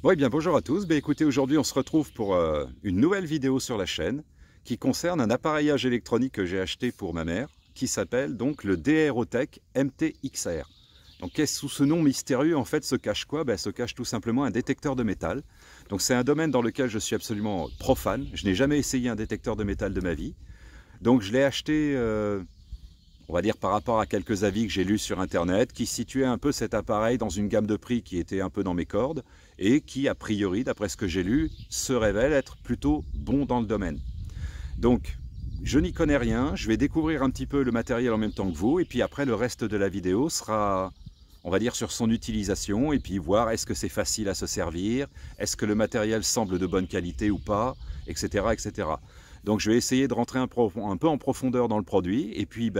Bon, eh bien, bonjour à tous. Écoutez, aujourd'hui, on se retrouve pour une nouvelle vidéo sur la chaîne qui concerne un appareillage électronique que j'ai acheté pour ma mère qui s'appelle donc le DROTech MTXR. Donc, sous ce nom mystérieux, en fait, se cache quoi? Se cache tout simplement un détecteur de métal. Donc, c'est un domaine dans lequel je suis absolument profane. Je n'ai jamais essayé un détecteur de métal de ma vie. Donc, je l'ai acheté, on va dire, par rapport à quelques avis que j'ai lus sur Internet, qui situaient un peu cet appareil dans une gamme de prix qui était un peu dans mes cordes et qui, a priori, d'après ce que j'ai lu, se révèle être plutôt bon dans le domaine. Donc, je n'y connais rien, je vais découvrir un petit peu le matériel en même temps que vous, et puis après, le reste de la vidéo sera, on va dire, sur son utilisation, et puis voir est-ce que c'est facile à se servir, est-ce que le matériel semble de bonne qualité ou pas, etc. etc. Donc je vais essayer de rentrer un peu en profondeur dans le produit, et puis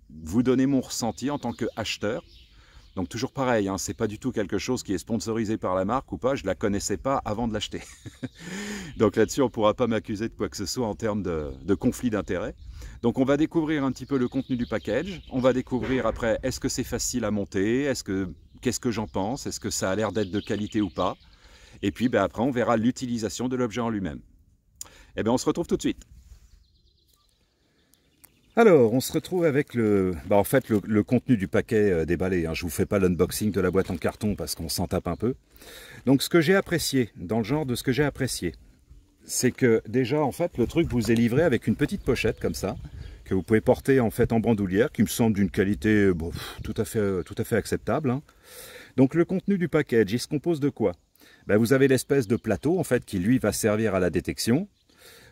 vous donner mon ressenti en tant qu'acheteur. Donc toujours pareil, hein, c'est pas du tout quelque chose qui est sponsorisé par la marque ou pas, je la connaissais pas avant de l'acheter. Donc là-dessus, on ne pourra pas m'accuser de quoi que ce soit en termes de conflit d'intérêts. Donc on va découvrir un petit peu le contenu du package, on va découvrir après, est-ce que c'est facile à monter, qu'est-ce que j'en pense, est-ce que ça a l'air d'être de qualité ou pas. Et puis après, on verra l'utilisation de l'objet en lui-même. Eh bien, on se retrouve tout de suite. Alors, on se retrouve avec le contenu du paquet déballé. Hein. Je ne vous fais pas l'unboxing de la boîte en carton parce qu'on s'en tape un peu. Donc, ce que j'ai apprécié, dans le genre de ce que j'ai apprécié, c'est que déjà, en fait, le truc vous est livré avec une petite pochette comme ça, que vous pouvez porter en fait en bandoulière, qui me semble d'une qualité tout à fait acceptable. Hein. Donc, le contenu du package, il se compose de quoi? Vous avez l'espèce de plateau, en fait, qui lui va servir à la détection.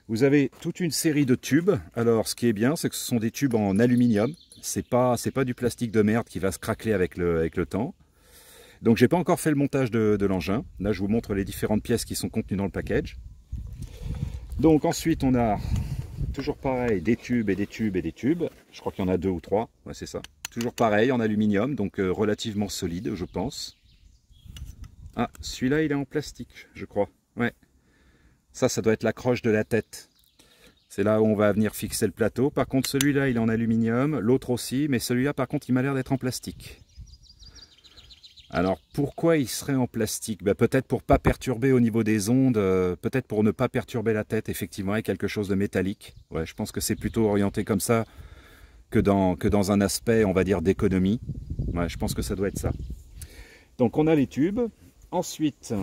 Vous avez toute une série de tubes. Alors, ce qui est bien, c'est que ce sont des tubes en aluminium. C'est pas du plastique de merde qui va se craqueler avec le temps. Donc, j'ai pas encore fait le montage de l'engin. Là, je vous montre les différentes pièces qui sont contenues dans le package. Donc, ensuite, on a toujours pareil, des tubes et des tubes et des tubes. Je crois qu'il y en a 2 ou 3. Ouais, c'est ça. Toujours pareil, en aluminium, donc relativement solide, je pense. Ah, celui-là, il est en plastique, je crois. Ouais. Ça doit être l'accroche de la tête. C'est là où on va venir fixer le plateau. Par contre, celui-là, il est en aluminium. L'autre aussi. Mais celui-là, par contre, il m'a l'air d'être en plastique. Alors, pourquoi il serait en plastique? Peut-être pour ne pas perturber au niveau des ondes. Peut-être pour ne pas perturber la tête, effectivement, avec quelque chose de métallique. Ouais, je pense que c'est plutôt orienté comme ça que dans un aspect, on va dire, d'économie. Ouais, je pense que ça doit être ça. Donc, on a les tubes. Ensuite,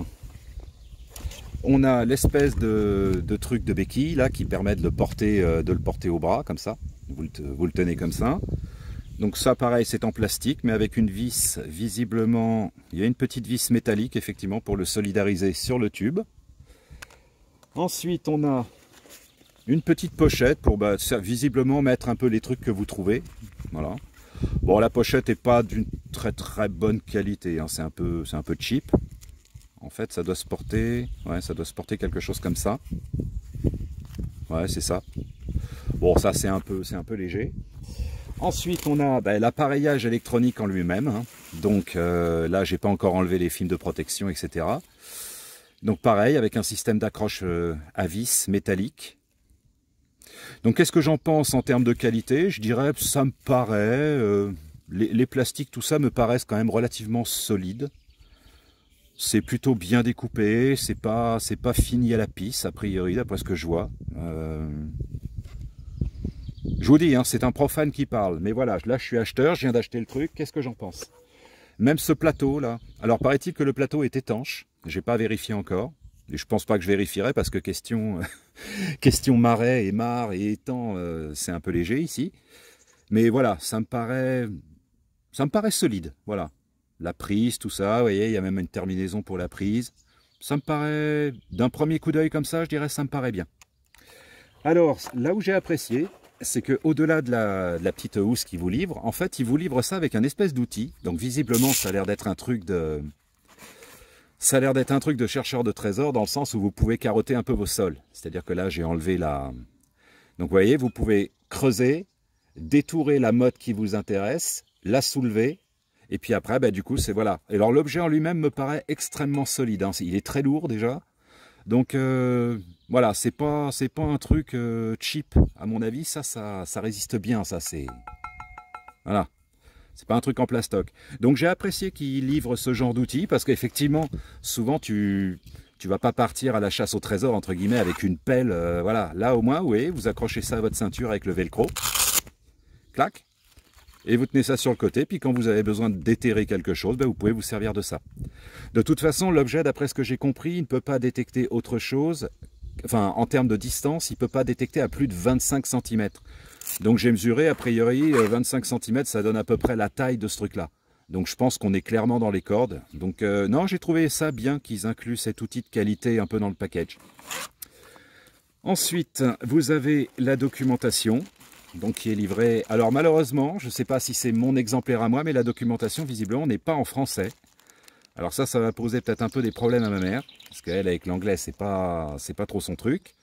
on a l'espèce de truc de béquille là qui permet de le porter au bras comme ça. Vous le tenez comme ça. Donc ça pareil, c'est en plastique mais avec une vis visiblement. Il y a une petite vis métallique effectivement pour le solidariser sur le tube. Ensuite on a une petite pochette pour visiblement mettre un peu les trucs que vous trouvez. Voilà. Bon, la pochette n'est pas d'une très bonne qualité, hein. C'est un peu cheap. En fait, ça doit se porter, ouais, ça doit se porter quelque chose comme ça. Ouais, c'est ça. Bon, ça c'est un peu léger. Ensuite, on a l'appareillage électronique en lui-même. Hein. Donc là, j'ai pas encore enlevé les films de protection, etc. Donc pareil, avec un système d'accroche à vis métallique. Donc qu'est-ce que j'en pense en termes de qualité? Je dirais, ça me paraît, les plastiques, tout ça me paraissent quand même relativement solides. C'est plutôt bien découpé, c'est pas fini à la pisse, a priori, d'après ce que je vois. Je vous dis, hein, c'est un profane qui parle. Mais voilà, là je suis acheteur, je viens d'acheter le truc, qu'est-ce que j'en pense? Même ce plateau là. Alors paraît-il que le plateau est étanche, j'ai pas vérifié encore. Et je pense pas que je vérifierai parce que question marais et mare et étang, c'est un peu léger ici. Mais voilà, ça me paraît solide, voilà. La prise, tout ça, vous voyez, il y a même une terminaison pour la prise. Ça me paraît, d'un premier coup d'œil comme ça, je dirais ça me paraît bien. Alors, là où j'ai apprécié, c'est qu'au-delà de la petite housse qu'il vous livre, en fait, il vous livre ça avec un espèce d'outil. Donc, visiblement, ça a l'air d'être un truc de... Ça a l'air d'être un truc de chercheur de trésors dans le sens où vous pouvez carotter un peu vos sols. C'est-à-dire que là, j'ai enlevé la... Donc, vous voyez, vous pouvez creuser, détourer la motte qui vous intéresse, la soulever. Et puis après, du coup, c'est voilà. Alors l'objet en lui-même me paraît extrêmement solide. Hein. Il est très lourd déjà. Donc voilà, c'est pas un truc cheap. À mon avis, ça résiste bien. Ça c'est voilà. C'est pas un truc en plastoc. Donc j'ai apprécié qu'ils livrent ce genre d'outils parce qu'effectivement, souvent tu vas pas partir à la chasse au trésor entre guillemets avec une pelle. Voilà, là au moins, oui, vous accrochez ça à votre ceinture avec le velcro, clac, et vous tenez ça sur le côté. Puis quand vous avez besoin de déterrer quelque chose, ben, vous pouvez vous servir de ça. De toute façon, l'objet, d'après ce que j'ai compris, il ne peut pas détecter autre chose. Enfin, en termes de distance, il ne peut pas détecter à plus de 25 cm. Donc j'ai mesuré, a priori, 25 cm, ça donne à peu près la taille de ce truc-là. Donc je pense qu'on est clairement dans les cordes. Donc non, j'ai trouvé ça bien qu'ils incluent cet outil de qualité un peu dans le package. Ensuite, vous avez la documentation, donc qui est livrée. Alors malheureusement, je ne sais pas si c'est mon exemplaire à moi, mais la documentation, visiblement, n'est pas en français. Alors ça va poser peut-être un peu des problèmes à ma mère, parce qu'elle, avec l'anglais, c'est pas trop son truc.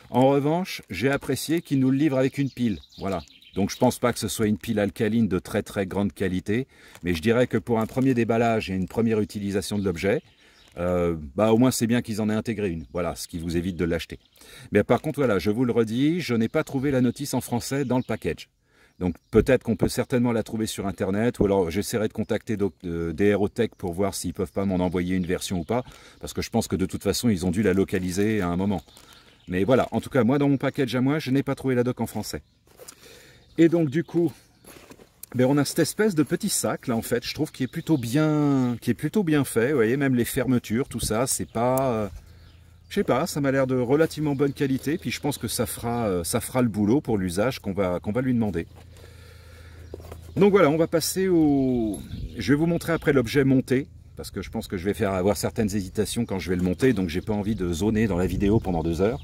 En revanche, j'ai apprécié qu'il nous le livre avec une pile. Voilà. Donc je pense pas que ce soit une pile alcaline de très très grande qualité, mais je dirais que pour un premier déballage et une première utilisation de l'objet, au moins c'est bien qu'ils en aient intégré une. Voilà, ce qui vous évite de l'acheter. Mais par contre, voilà, je vous le redis, je n'ai pas trouvé la notice en français dans le package. Donc peut-être qu'on peut certainement la trouver sur internet, ou alors j'essaierai de contacter DROtech pour voir s'ils peuvent pas m'en envoyer une version ou pas, parce que je pense que de toute façon ils ont dû la localiser à un moment. Mais voilà, en tout cas, moi, dans mon package à moi, je n'ai pas trouvé la doc en français. Et donc, du coup, on a cette espèce de petit sac, là, en fait, je trouve, qui est plutôt bien fait. Vous voyez, même les fermetures, tout ça, c'est pas... je sais pas, ça m'a l'air de relativement bonne qualité. Puis je pense que ça fera le boulot pour l'usage qu'on va lui demander. Donc voilà, on va passer au... Je vais vous montrer après l'objet monté, parce que je pense que je vais avoir certaines hésitations quand je vais le monter, donc j'ai pas envie de zoner dans la vidéo pendant 2 heures.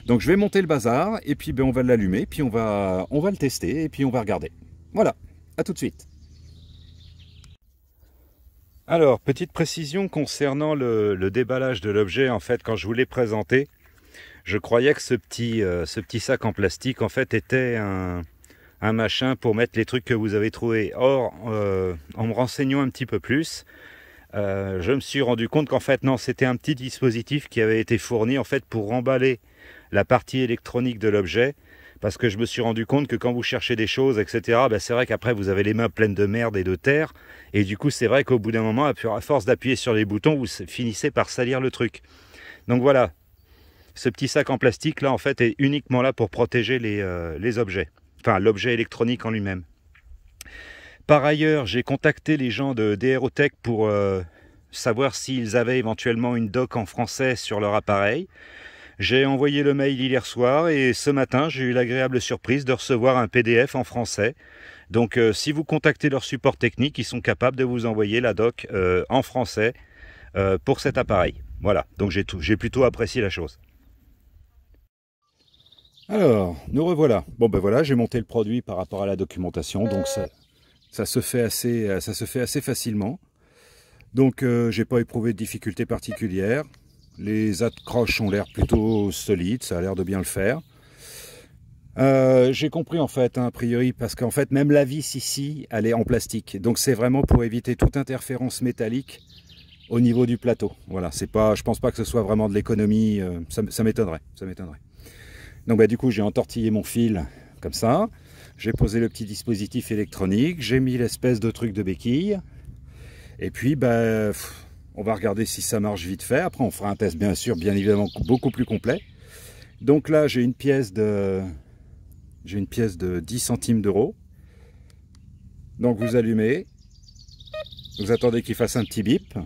Donc je vais monter le bazar, et puis on va l'allumer, puis on va le tester, et puis on va regarder. Voilà, à tout de suite. Alors, petite précision concernant le déballage de l'objet. En fait, quand je vous l'ai présenté, je croyais que ce petit sac en plastique, en fait, était un machin pour mettre les trucs que vous avez trouvés. Or, en me renseignant un petit peu plus, je me suis rendu compte qu'en fait, non, c'était un petit dispositif qui avait été fourni en fait pour remballer la partie électronique de l'objet, parce que je me suis rendu compte que quand vous cherchez des choses, etc., c'est vrai qu'après vous avez les mains pleines de merde et de terre, et du coup c'est vrai qu'au bout d'un moment, à force d'appuyer sur les boutons, vous finissez par salir le truc. Donc voilà, ce petit sac en plastique là en fait est uniquement là pour protéger les objets, enfin l'objet électronique en lui-même. Par ailleurs, j'ai contacté les gens de DROtech pour savoir s'ils avaient éventuellement une doc en français sur leur appareil. J'ai envoyé le mail hier soir et ce matin, j'ai eu l'agréable surprise de recevoir un PDF en français. Donc si vous contactez leur support technique, ils sont capables de vous envoyer la doc en français pour cet appareil. Voilà, donc j'ai plutôt apprécié la chose. Alors, nous revoilà. Bon ben voilà, j'ai monté le produit par rapport à la documentation, donc ça se fait assez facilement. Donc j'ai pas éprouvé de difficultés particulières. Les accroches ont l'air plutôt solides, ça a l'air de bien le faire. J'ai compris en fait, a priori, parce qu'en fait même la vis ici, elle est en plastique. Donc c'est vraiment pour éviter toute interférence métallique au niveau du plateau. Voilà, c'est pas, je pense pas que ce soit vraiment de l'économie, ça m'étonnerait. Donc du coup j'ai entortillé mon fil comme ça. J'ai posé le petit dispositif électronique, j'ai mis l'espèce de truc de béquille. Et puis on va regarder si ça marche vite fait. Après, on fera un test, bien sûr, bien évidemment, beaucoup plus complet. Donc là, j'ai une pièce de 10 centimes d'euros. Donc vous allumez. Vous attendez qu'il fasse un petit bip.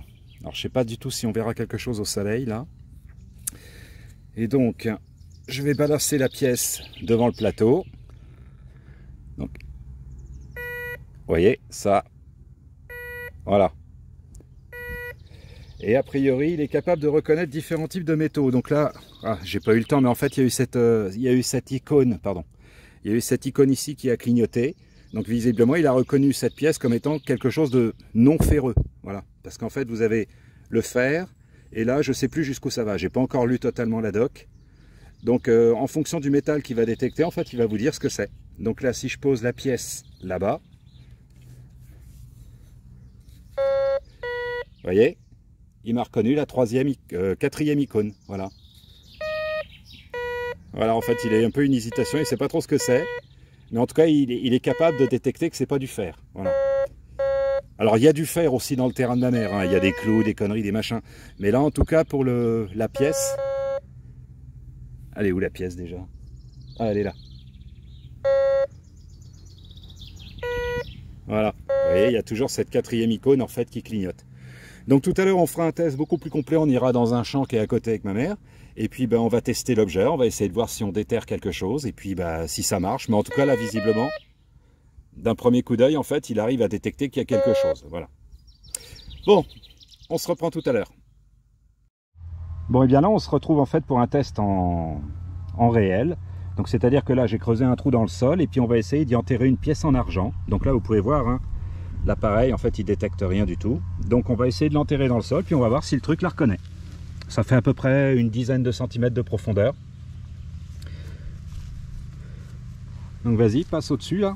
Alors, je ne sais pas du tout si on verra quelque chose au soleil, là. Et donc, je vais balancer la pièce devant le plateau. Donc, vous voyez, ça. Voilà. Et a priori, il est capable de reconnaître différents types de métaux. Donc là, j'ai pas eu le temps, mais en fait, il y a eu cette icône, pardon. Il y a eu cette icône ici qui a clignoté. Donc visiblement, il a reconnu cette pièce comme étant quelque chose de non ferreux. Voilà. Parce qu'en fait, vous avez le fer. Et là, je sais plus jusqu'où ça va. J'ai pas encore lu totalement la doc. Donc en fonction du métal qu'il va détecter, en fait, il va vous dire ce que c'est. Donc là, si je pose la pièce là-bas, vous voyez, il m'a reconnu la quatrième icône. Voilà. Voilà, en fait, il a un peu une hésitation, il ne sait pas trop ce que c'est. Mais en tout cas, il est capable de détecter que c'est pas du fer. Voilà. Alors il y a du fer aussi dans le terrain de ma mère, hein. Il y a des clous, des conneries, des machins. Mais là en tout cas pour la pièce... Elle est où la pièce déjà? Ah, elle est là. Voilà, vous voyez, il y a toujours cette quatrième icône en fait qui clignote. Donc tout à l'heure on fera un test beaucoup plus complet, on ira dans un champ qui est à côté avec ma mère. Et puis ben, on va tester l'objet, on va essayer de voir si on déterre quelque chose. Et puis ben, si ça marche, mais en tout cas là visiblement, d'un premier coup d'œil en fait, il arrive à détecter qu'il y a quelque chose. Voilà. Bon, on se reprend tout à l'heure. Bon et bien là on se retrouve en fait pour un test en réel. Donc c'est-à-dire que là j'ai creusé un trou dans le sol et puis on va essayer d'y enterrer une pièce en argent. Donc là vous pouvez voir, hein, l'appareil en fait il détecte rien du tout. Donc on va essayer de l'enterrer dans le sol puis on va voir si le truc la reconnaît. Ça fait à peu près une dizaine de centimètres de profondeur. Donc vas-y, passe au-dessus là.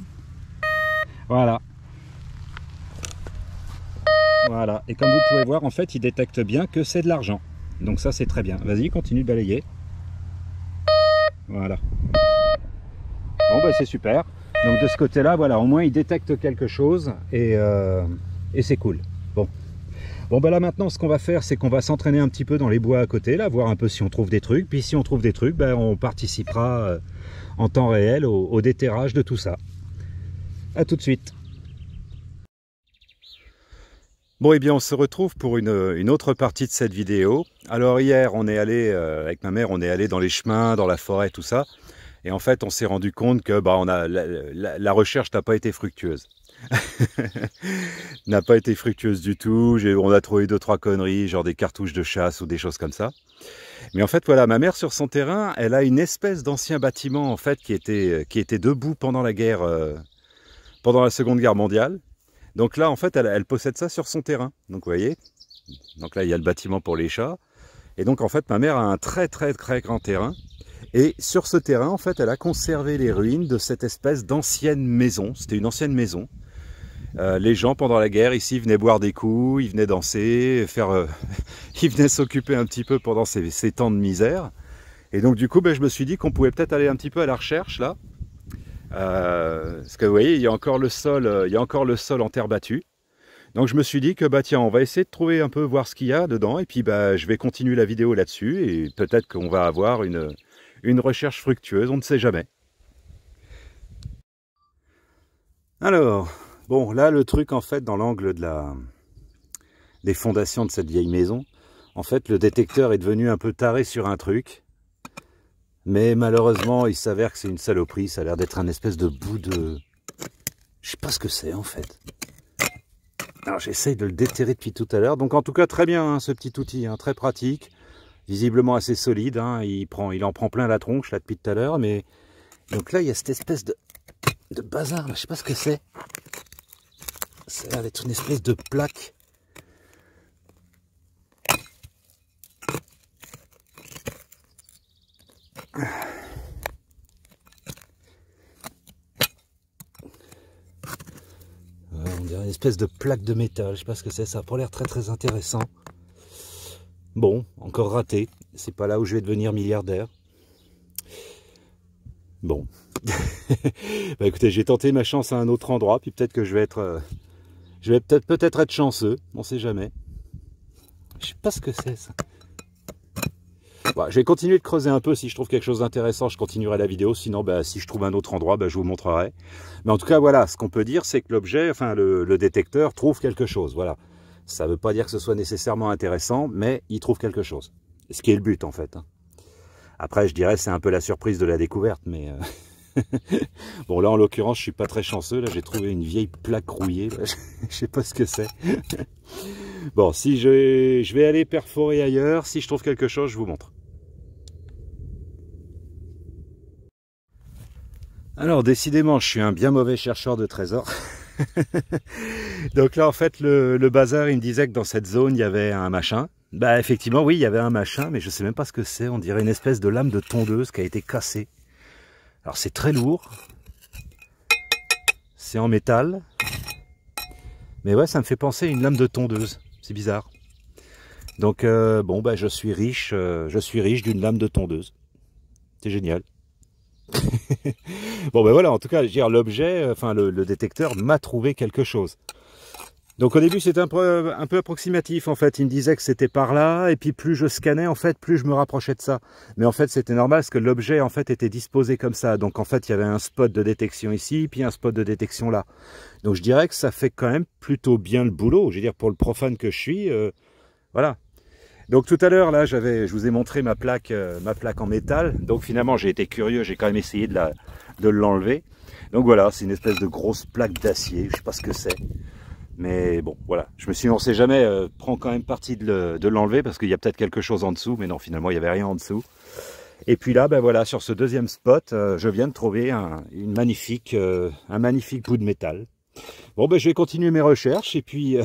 Voilà. Voilà. Et comme vous pouvez voir, en fait, il détecte bien que c'est de l'argent. Donc ça, c'est très bien. Vas-y, continue de balayer. Voilà. Bon, bah c'est super. Donc de ce côté-là, voilà, au moins il détecte quelque chose et c'est cool. Bon. Bon bah là maintenant ce qu'on va faire c'est qu'on va s'entraîner un petit peu dans les bois à côté là, voir un peu si on trouve des trucs, puis si on trouve des trucs, ben, on participera en temps réel au déterrage de tout ça. A tout de suite. Bon et bien on se retrouve pour une autre partie de cette vidéo. Alors hier on est allé, avec ma mère, on est allé dans les chemins, dans la forêt, tout ça. Et en fait on s'est rendu compte que bah, la recherche n'a pas été fructueuse. N'a pas été fructueuse du tout. On a trouvé 2-3 conneries, genre des cartouches de chasse ou des choses comme ça. Mais en fait, voilà, ma mère sur son terrain, elle a une espèce d'ancien bâtiment en fait qui était debout pendant la guerre, pendant la Seconde Guerre mondiale. Donc là, en fait, elle possède ça sur son terrain. Donc vous voyez, donc là il y a le bâtiment pour les chats. Et donc en fait, ma mère a un très grand terrain. Et sur ce terrain, en fait, elle a conservé les ruines de cette espèce d'ancienne maison. C'était une ancienne maison. Les gens pendant la guerre ici venaient boire des coups, ils venaient danser, ils venaient s'occuper un petit peu pendant ces temps de misère. Et donc du coup ben, je me suis dit qu'on pouvait peut-être aller un petit peu à la recherche là. Parce que vous voyez il y a encore le sol, en terre battue. Donc je me suis dit que bah tiens on va essayer de trouver un peu, voir ce qu'il y a dedans. Et puis bah, je vais continuer la vidéo là-dessus et peut-être qu'on va avoir une recherche fructueuse, on ne sait jamais. Alors... Bon, là, le truc, en fait, dans l'angle des fondations de cette vieille maison, en fait, le détecteur est devenu un peu taré sur un truc. Mais malheureusement, il s'avère que c'est une saloperie. Ça a l'air d'être un espèce de bout de... Je sais pas ce que c'est, en fait. Alors, j'essaye de le déterrer depuis tout à l'heure. Donc, en tout cas, très bien, hein, ce petit outil, hein, très pratique. Visiblement assez solide. Hein, il en prend plein la tronche, là, depuis tout à l'heure. Mais donc là, il y a cette espèce de bazar, là. Je sais pas ce que c'est. Ça a l'air d'être une espèce de plaque. On dirait une espèce de plaque de métal. Je sais pas ce que c'est. Ça a pas l'air très intéressant. Bon, encore raté. C'est pas là où je vais devenir milliardaire. Bon. Bah écoutez, j'ai tenté ma chance à un autre endroit. Puis peut-être que je vais être... Je vais peut-être être chanceux, on sait jamais. Je sais pas ce que c'est ça. Bon, je vais continuer de creuser un peu, si je trouve quelque chose d'intéressant, je continuerai la vidéo, sinon bah, si je trouve un autre endroit, bah, je vous montrerai. Mais en tout cas, voilà, ce qu'on peut dire, c'est que l'objet, enfin le détecteur trouve quelque chose, voilà. Ça ne veut pas dire que ce soit nécessairement intéressant, mais il trouve quelque chose. Ce qui est le but en fait. Après, je dirais c'est un peu la surprise de la découverte, mais... Bon là en l'occurrence je suis pas très chanceux, là j'ai trouvé une vieille plaque rouillée, là. Je sais pas ce que c'est. Bon, si je vais aller perforer ailleurs, si je trouve quelque chose je vous montre. Alors décidément je suis un bien mauvais chercheur de trésors. Donc là en fait le bazar il me disait que dans cette zone il y avait un machin. Bah effectivement oui il y avait un machin, mais je sais même pas ce que c'est, on dirait une espèce de lame de tondeuse qui a été cassée. Alors c'est très lourd, c'est en métal, mais ouais ça me fait penser à une lame de tondeuse, c'est bizarre. Donc bon bah je suis riche d'une lame de tondeuse, c'est génial. Bon ben voilà, en tout cas je veux dire l'objet, enfin le détecteur m'a trouvé quelque chose. Donc au début c'était un peu approximatif en fait, il me disait que c'était par là, et puis plus je scannais en fait, plus je me rapprochais de ça. Mais en fait c'était normal parce que l'objet en fait était disposé comme ça, donc en fait il y avait un spot de détection ici, puis un spot de détection là. Donc je dirais que ça fait quand même plutôt bien le boulot, je veux dire pour le profane que je suis, voilà. Donc tout à l'heure là je vous ai montré ma plaque en métal, donc finalement j'ai été curieux, j'ai quand même essayé de l'enlever. Donc voilà, c'est une espèce de grosse plaque d'acier, je sais pas ce que c'est. Mais bon, voilà, je me suis dit, on sait jamais, prends quand même parti de l'enlever parce qu'il y a peut-être quelque chose en dessous, mais non, finalement, il n'y avait rien en dessous. Et puis là, ben voilà, sur ce deuxième spot, je viens de trouver un magnifique bout de métal. Bon, ben je vais continuer mes recherches et puis,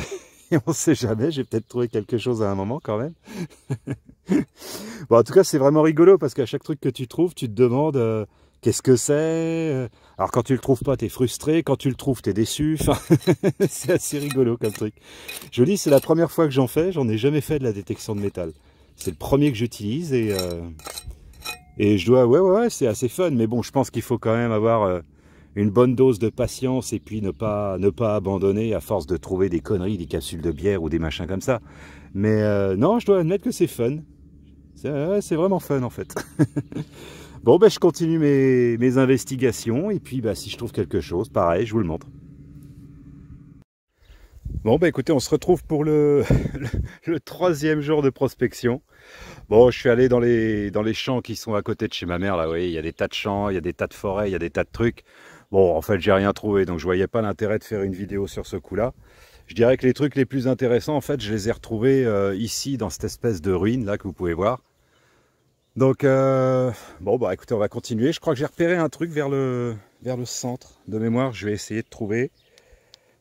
on sait jamais, j'ai peut-être trouvé quelque chose à un moment quand même. Bon, en tout cas, c'est vraiment rigolo parce qu'à chaque truc que tu trouves, tu te demandes qu'est-ce que c'est. Alors quand tu le trouves pas, tu es frustré. Quand tu le trouves, tu es déçu. Enfin, c'est assez rigolo comme truc. Je dis, c'est la première fois que j'en fais. J'en ai jamais fait de la détection de métal. C'est le premier que j'utilise et je dois, ouais, c'est assez fun. Mais bon, je pense qu'il faut quand même avoir une bonne dose de patience et puis ne pas abandonner à force de trouver des conneries, des capsules de bière ou des machins comme ça. Mais non, je dois admettre que c'est fun. C'est vraiment fun en fait. Bon, ben, je continue mes investigations et puis bah, si je trouve quelque chose, pareil, je vous le montre. Bon, bah écoutez, on se retrouve pour le troisième jour de prospection. Bon, je suis allé dans les champs qui sont à côté de chez ma mère, là, oui, il y a des tas de champs, il y a des tas de forêts, il y a des tas de trucs. Bon, en fait, j'ai rien trouvé, donc je voyais pas l'intérêt de faire une vidéo sur ce coup-là. Je dirais que les trucs les plus intéressants, en fait, je les ai retrouvés ici, dans cette espèce de ruine, là, que vous pouvez voir. Donc, bon, bah écoutez, on va continuer. Je crois que j'ai repéré un truc vers le centre de mémoire. Je vais essayer de trouver.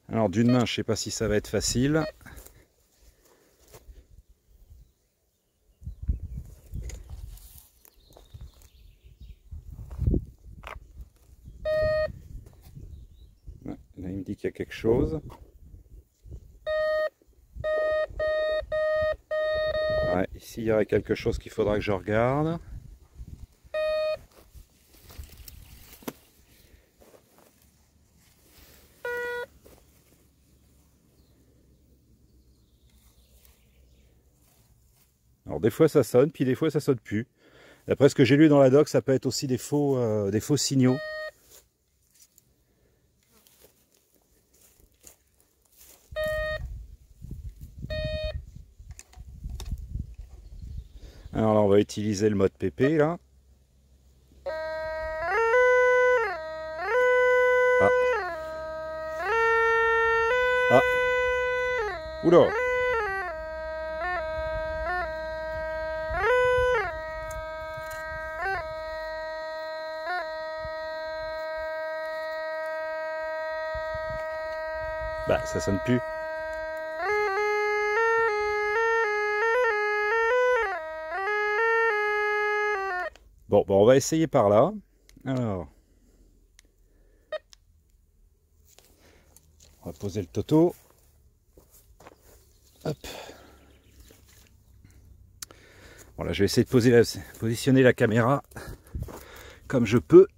Alors, d'une main, je sais pas si ça va être facile. Ouais, là, il me dit qu'il y a quelque chose. Ouais, ici, il y aurait quelque chose qu'il faudra que je regarde. Alors des fois ça sonne, puis des fois ça sonne plus. D'après ce que j'ai lu dans la doc, ça peut être aussi des faux signaux. Alors là, on va utiliser le mode PP là. Ah. Ah. Oula. Bah, ça sonne plus. Bon, on va essayer par là. Alors, on va poser le toto. Hop. Bon, là, je vais essayer de positionner la caméra comme je peux.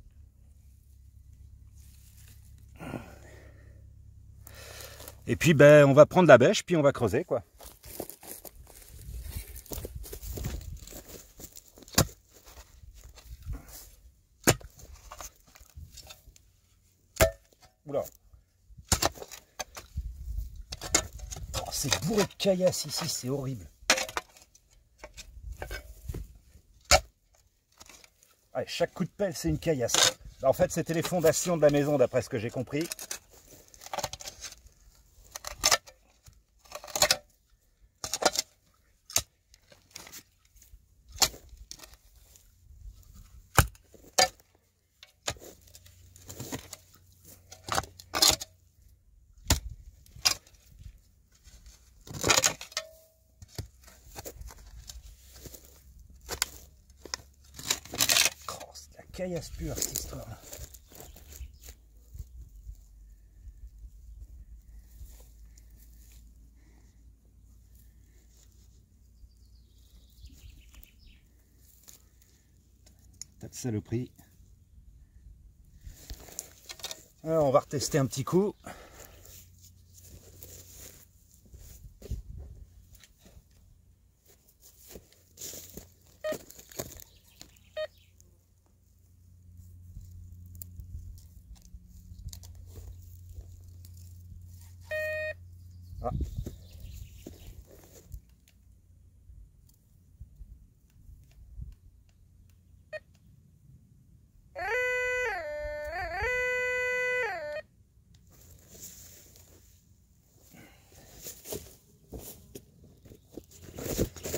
Et puis, ben, on va prendre la bêche, puis on va creuser, quoi. Oula. Oh, c'est bourré de caillasse ici, c'est horrible. Allez, chaque coup de pelle, c'est une caillasse. En fait, c'était les fondations de la maison, d'après ce que j'ai compris. Caillasse pure cette histoire là. Tas de saloperie. Alors on va retester un petit coup. Ah.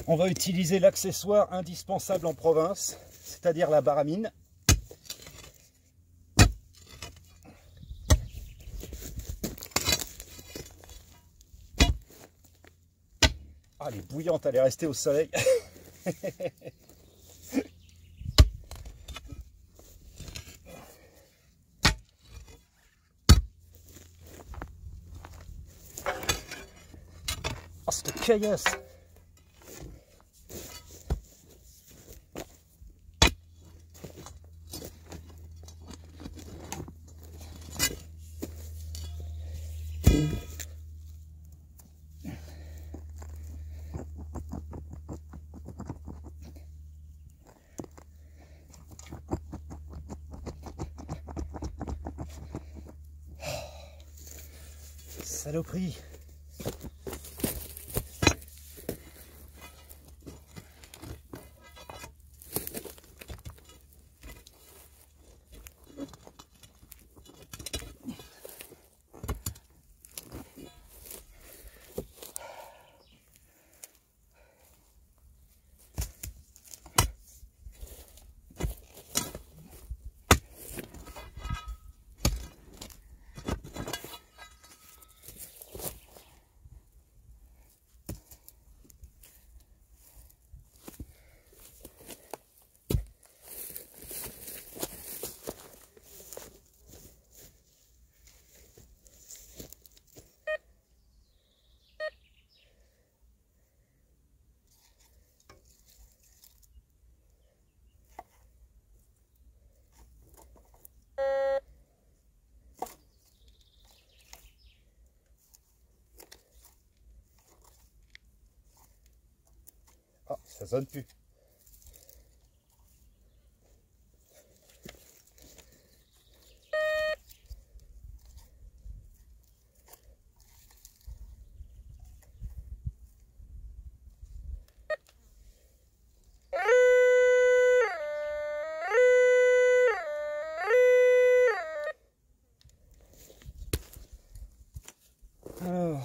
On va utiliser l'accessoire indispensable en province, c'est-à-dire la baramine. Ah, elle est bouillante, elle est restée au soleil. Oh, cette caillasse! Saloperie! Ah, ça sonne plus. Alors.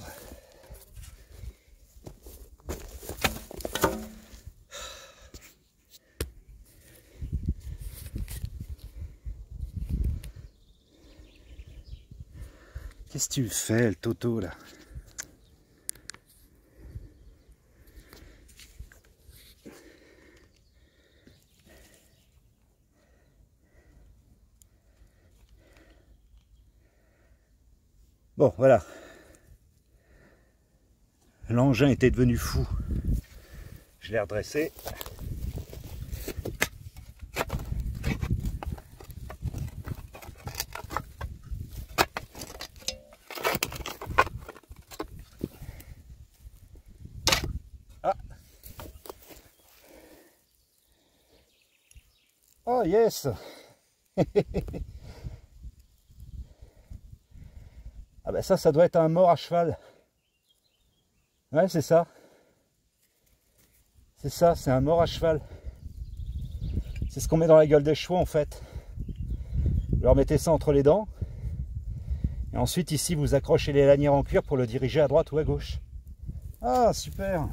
Qu'est-ce que tu fais, le Toto, là? Bon, voilà. L'engin était devenu fou. Je l'ai redressé. Ah. Oh yes. Ah ben ça doit être un mort à cheval. Ouais, c'est ça. C'est ça, c'est un mort à cheval. C'est ce qu'on met dans la gueule des chevaux en fait. Vous leur mettez ça entre les dents. Et ensuite ici vous accrochez les lanières en cuir pour le diriger à droite ou à gauche. Ah super.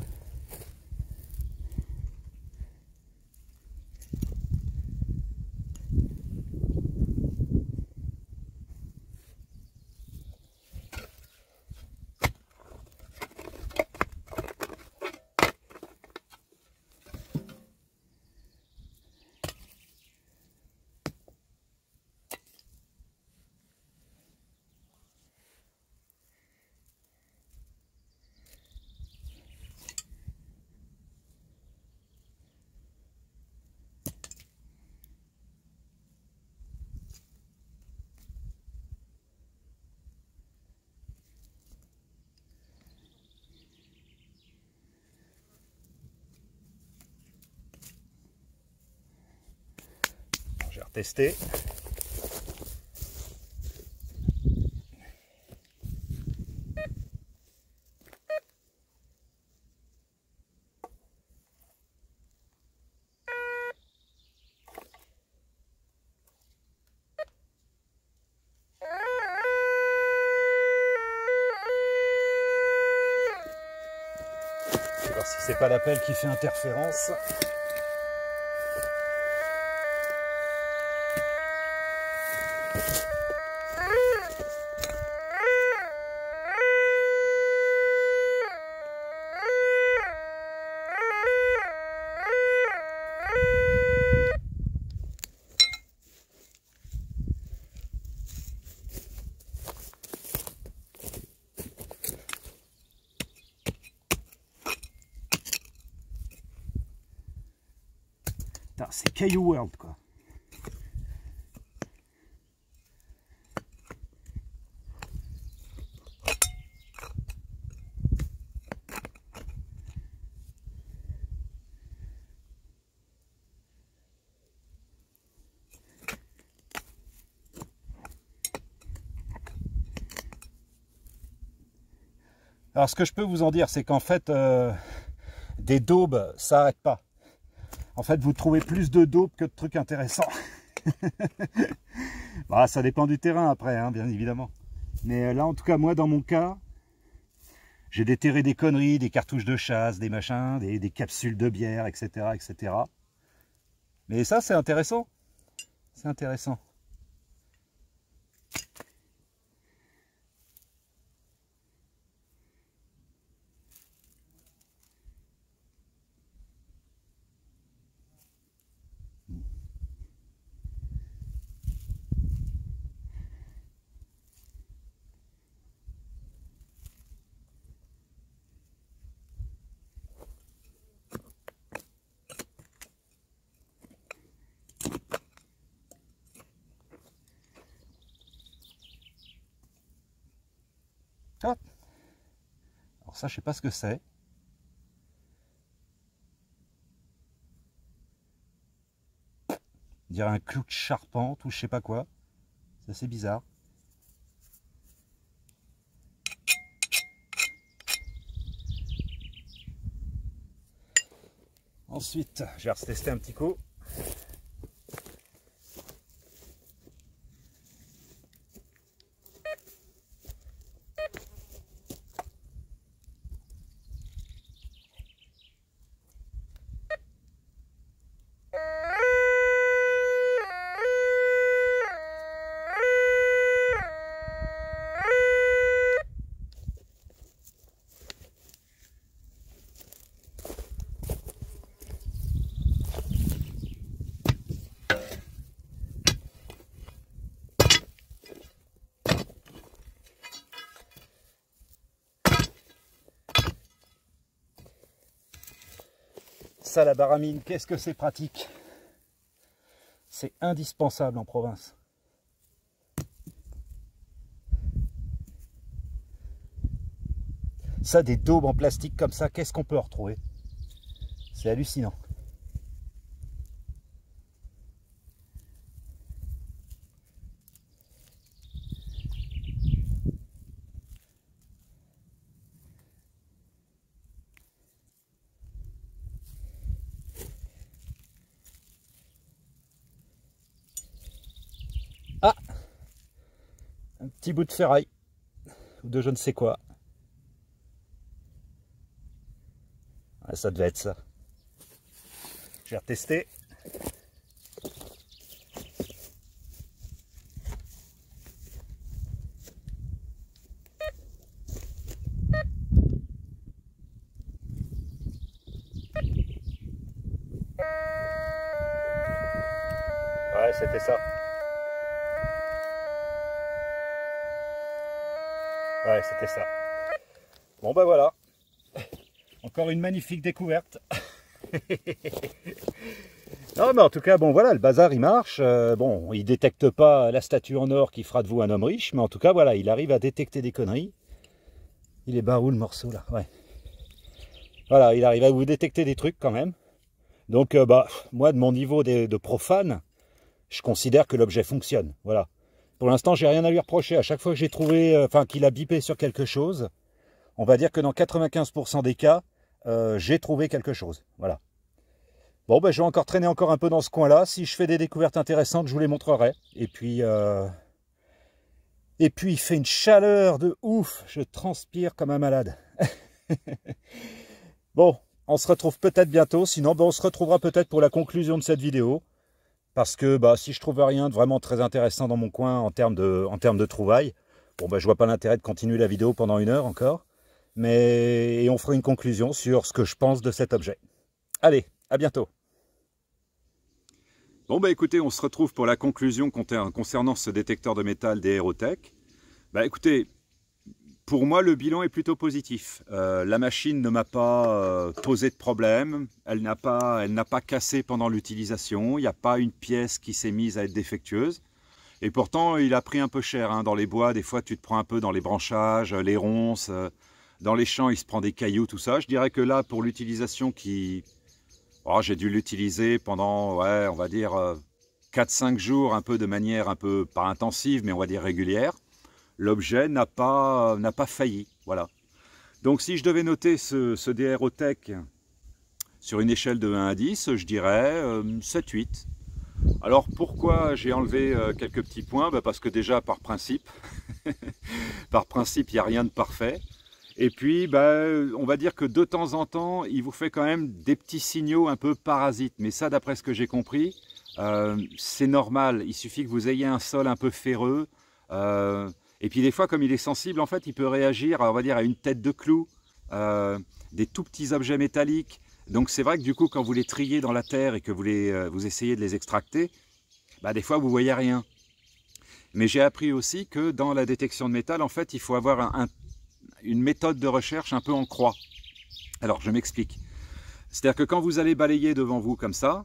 Je vais retester. voir si c'est pas l'appel qui fait interférence. C'est Caillou World, quoi. Alors ce que je peux vous en dire, c'est qu'en fait, des daubes, ça n'arrête pas. En fait, vous trouvez plus de daubes que de trucs intéressants. Bah, ça dépend du terrain après, hein, bien évidemment. Mais là, en tout cas, moi, dans mon cas, j'ai déterré des conneries, des cartouches de chasse, des machins, des capsules de bière, etc., etc. Mais ça, c'est intéressant. C'est intéressant. Ah. Alors ça, je sais pas ce que c'est. On dirait un clou de charpente ou je sais pas quoi. C'est assez bizarre. Ensuite, je vais retester un petit coup. Ça, la baramine, qu'est-ce que c'est pratique. C'est indispensable en province. Ça, des daubes en plastique comme ça, qu'est-ce qu'on peut en retrouver? C'est hallucinant. Ah, un petit bout de ferraille ou de je ne sais quoi. Ah, ça devait être ça. Je vais retester. Ouais, c'était ça. Ouais, c'était ça. Bon ben voilà. Encore une magnifique découverte. Non mais en tout cas, bon voilà, le bazar il marche. Bon, il détecte pas la statue en or qui fera de vous un homme riche, mais en tout cas voilà, il arrive à détecter des conneries. Il est bas où le morceau là? Ouais. Voilà, il arrive à vous détecter des trucs quand même. Donc bah moi de mon niveau de profane, je considère que l'objet fonctionne. Voilà. Pour l'instant, j'ai rien à lui reprocher. À chaque fois que j'ai trouvé, enfin qu'il a bipé sur quelque chose, on va dire que dans 95% des cas, j'ai trouvé quelque chose. Voilà. Bon, ben, je vais encore traîner encore un peu dans ce coin-là. Si je fais des découvertes intéressantes, je vous les montrerai. Et puis, il fait une chaleur de ouf. Je transpire comme un malade. Bon, on se retrouve peut-être bientôt. Sinon, on se retrouvera peut-être pour la conclusion de cette vidéo. Parce que si je trouve rien de vraiment très intéressant dans mon coin en termes de trouvailles, bon, je vois pas l'intérêt de continuer la vidéo pendant 1 heure encore. Et on fera une conclusion sur ce que je pense de cet objet. Allez, à bientôt. Bon, écoutez, on se retrouve pour la conclusion concernant ce détecteur de métal d'Aerotech. Écoutez, pour moi, le bilan est plutôt positif. La machine ne m'a pas posé de problème, elle n'a pas cassé pendant l'utilisation, il n'y a pas une pièce qui s'est mise à être défectueuse. Et pourtant, il a pris un peu cher. Hein. Dans les bois, des fois, tu te prends un peu dans les branchages, les ronces. Dans les champs, il se prend des cailloux, tout ça. Je dirais que là, pour l'utilisation j'ai dû l'utiliser pendant, on va dire, 4-5 jours, un peu de manière un peu, pas intensive, mais on va dire régulière. L'objet n'a pas failli, voilà. Donc si je devais noter ce d'Aerotech sur une échelle de 1 à 10, je dirais 7-8. Alors pourquoi j'ai enlevé quelques petits points? Parce que déjà par principe, il n'y a rien de parfait. Et puis on va dire que de temps en temps, il vous fait quand même des petits signaux un peu parasites. Mais ça, d'après ce que j'ai compris, c'est normal. Il suffit que vous ayez un sol un peu ferreux. Et puis des fois, comme il est sensible, en fait, il peut réagir, on va dire, à une tête de clou, des tout petits objets métalliques. Donc c'est vrai que du coup, quand vous les triez dans la terre et que vous essayez de les extracter, des fois, vous ne voyez rien. Mais j'ai appris aussi que dans la détection de métal, en fait, il faut avoir une méthode de recherche un peu en croix. Alors, je m'explique. C'est-à-dire que quand vous allez balayer devant vous comme ça,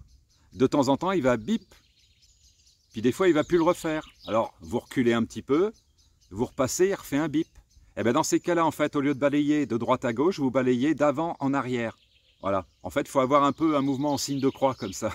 de temps en temps, il va bip. Puis des fois, il ne va plus le refaire. Alors, vous reculez un petit peu, vous repassez, il refait un bip. Et bien dans ces cas-là, en fait, au lieu de balayer de droite à gauche, vous balayez d'avant en arrière. Voilà. En fait, il faut avoir un peu un mouvement en signe de croix comme ça.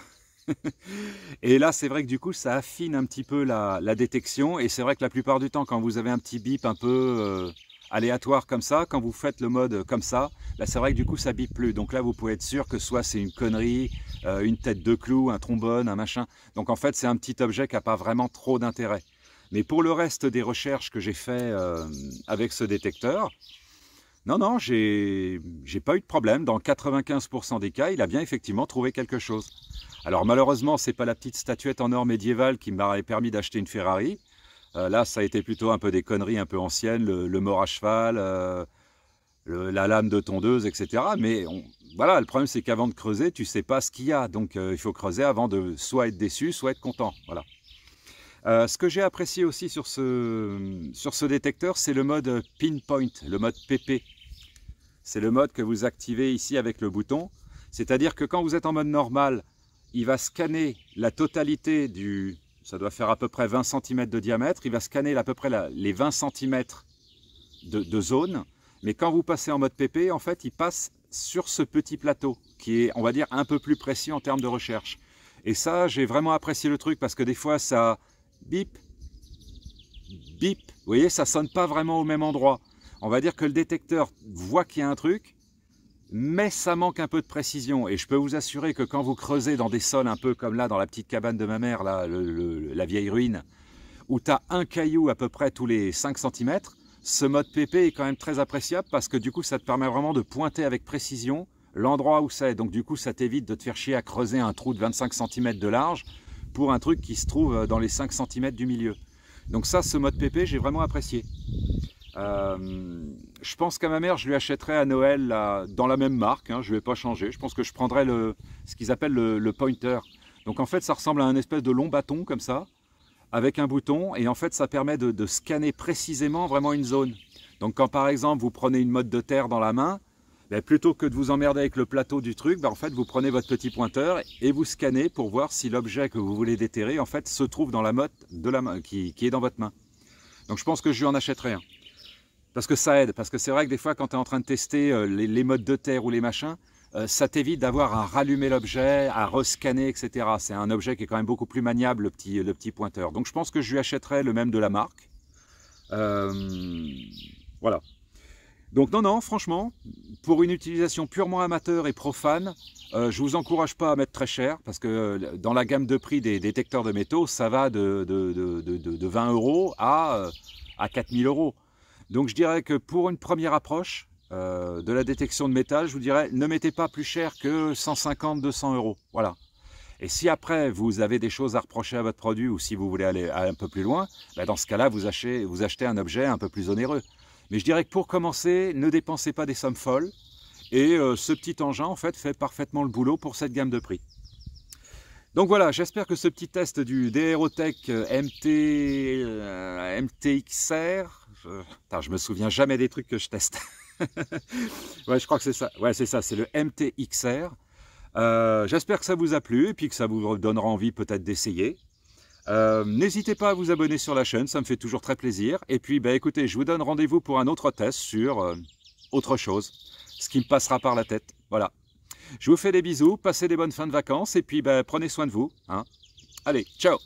Et là, c'est vrai que du coup, ça affine un petit peu la détection. Et c'est vrai que la plupart du temps, quand vous avez un petit bip un peu aléatoire comme ça, quand vous faites le mode comme ça, c'est vrai que du coup, ça bip plus. Donc là, vous pouvez être sûr que soit c'est une connerie, une tête de clou, un trombone, un machin. Donc en fait, c'est un petit objet qui n'a pas vraiment trop d'intérêt. Mais pour le reste des recherches que j'ai fait avec ce détecteur, non, j'ai pas eu de problème. Dans 95% des cas, il a bien effectivement trouvé quelque chose. Alors malheureusement, c'est pas la petite statuette en or médiévale qui m'aurait permis d'acheter une Ferrari. Là, ça a été plutôt un peu des conneries un peu anciennes, le mort à cheval, la lame de tondeuse, etc. Mais voilà, le problème c'est qu'avant de creuser, tu sais pas ce qu'il y a. Donc il faut creuser avant de soit être déçu, soit être content. Voilà. Ce que j'ai apprécié aussi sur ce détecteur, c'est le mode pinpoint, le mode PP. C'est le mode que vous activez ici avec le bouton. C'est-à-dire que quand vous êtes en mode normal, il va scanner la totalité ça doit faire à peu près 20 cm de diamètre, il va scanner à peu près les 20 cm de zone. Mais quand vous passez en mode PP, en fait, il passe sur ce petit plateau qui est, on va dire, un peu plus précis en termes de recherche. Et ça, j'ai vraiment apprécié le truc parce que des fois, ça bip, bip. Vous voyez, ça sonne pas vraiment au même endroit. On va dire que le détecteur voit qu'il y a un truc, mais ça manque un peu de précision. Et je peux vous assurer que quand vous creusez dans des sols un peu comme là, dans la petite cabane de ma mère, là, la vieille ruine, où tu as un caillou à peu près tous les 5 cm, ce mode PP est quand même très appréciable parce que du coup, ça te permet vraiment de pointer avec précision l'endroit où c'est. Donc du coup, ça t'évite de te faire chier à creuser un trou de 25 cm de large pour un truc qui se trouve dans les 5 cm du milieu. Donc ça, ce mode PP, j'ai vraiment apprécié. Je pense qu'à ma mère, je lui achèterai à Noël dans la même marque, hein, je ne vais pas changer. Je pense que je prendrai ce qu'ils appellent le pointer. Donc en fait, ça ressemble à un espèce de long bâton comme ça, avec un bouton, et en fait, ça permet de scanner précisément vraiment une zone. Donc quand par exemple, vous prenez une motte de terre dans la main, plutôt que de vous emmerder avec le plateau du truc, en fait, vous prenez votre petit pointeur et vous scannez pour voir si l'objet que vous voulez déterrer, en fait, se trouve dans la motte de la main, qui est dans votre main. Donc je pense que je lui en achèterai un. Parce que ça aide, parce que c'est vrai que des fois, quand tu es en train de tester les mottes de terre ou les machins, ça t'évite d'avoir à rallumer l'objet, à rescanner, etc. C'est un objet qui est quand même beaucoup plus maniable, le petit pointeur. Donc je pense que je lui achèterai le même de la marque. Voilà. Donc non, franchement, pour une utilisation purement amateur et profane, je vous encourage pas à mettre très cher, parce que dans la gamme de prix des détecteurs de métaux, ça va de 20 € à 4000 €. Donc je dirais que pour une première approche, de la détection de métal, je vous dirais, ne mettez pas plus cher que 150-200 €. Voilà. Et si après, vous avez des choses à reprocher à votre produit ou si vous voulez aller un peu plus loin, ben dans ce cas-là, vous achetez un objet un peu plus onéreux. Mais je dirais que pour commencer, ne dépensez pas des sommes folles. Et ce petit engin, en fait parfaitement le boulot pour cette gamme de prix. Donc voilà, j'espère que ce petit test du DROTech MTXR, je me souviens jamais des trucs que je teste. Ouais, je crois que c'est ça. Ouais, c'est ça, c'est le MTXR. J'espère que ça vous a plu et puis que ça vous donnera envie peut-être d'essayer. N'hésitez pas à vous abonner sur la chaîne, ça me fait toujours très plaisir. Et puis, bah, écoutez, je vous donne rendez-vous pour un autre test sur autre chose, ce qui me passera par la tête. Voilà. Je vous fais des bisous, passez des bonnes fins de vacances et puis bah, prenez soin de vous. Hein. Allez, ciao!